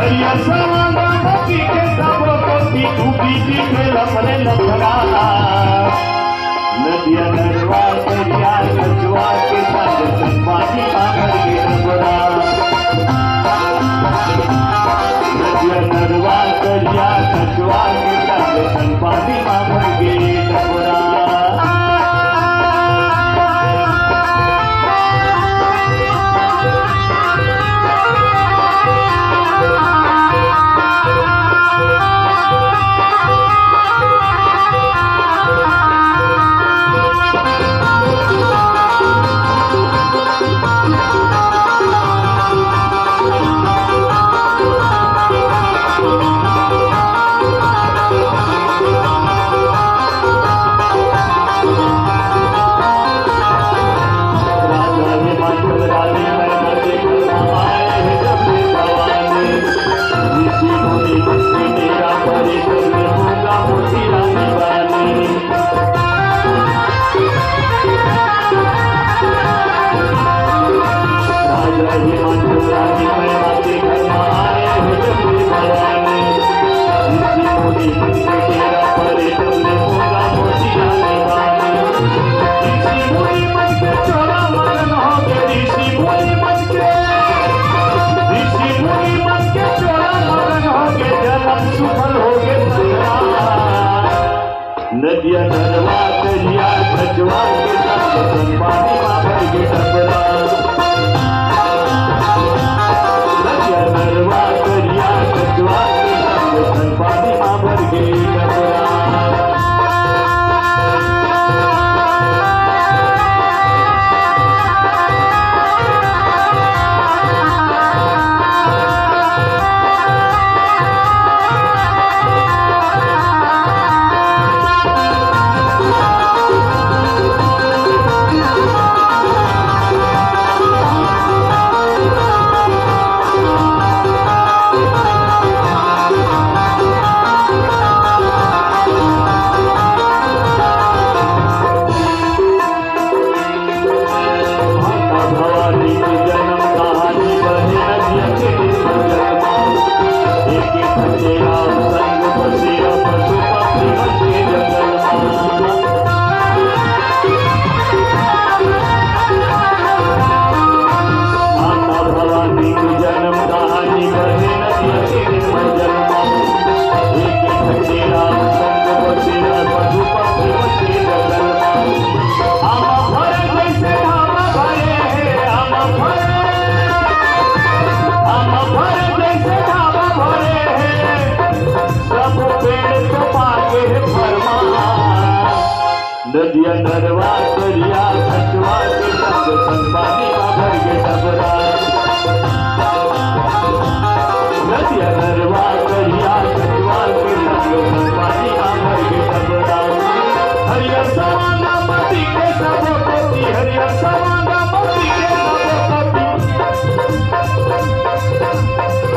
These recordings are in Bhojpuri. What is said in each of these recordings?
हरियर सवांगा मोती के सब कोती डूबी के लपने लपड़ा नदिया नरवा दरिया कछुआ के संग पानी आकर के डबरा नदिया नरवा दरिया कछुआ के संग पानी आकर के डबरा नदिया नरवा दरिया कछुआ के संग पानी भर के डबरा नदिया नरवा दरिया कछुआ के संग पानी भर के डबरा नदिया नरवा दरिया कछुआ के संग पानी भर के डबरा नदिया नरवा दरिया कछुआ के संग पानी भर के डबरा हरियर सवांगा मोती के सब कोती हरियर सवांगा मोती के सब कोती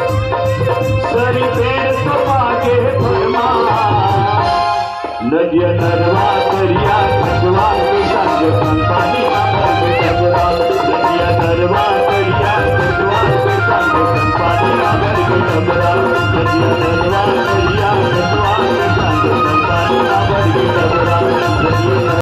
सरी पेड़ तो पाके भरमा नदिया नरवा दरिया कछुआ के संग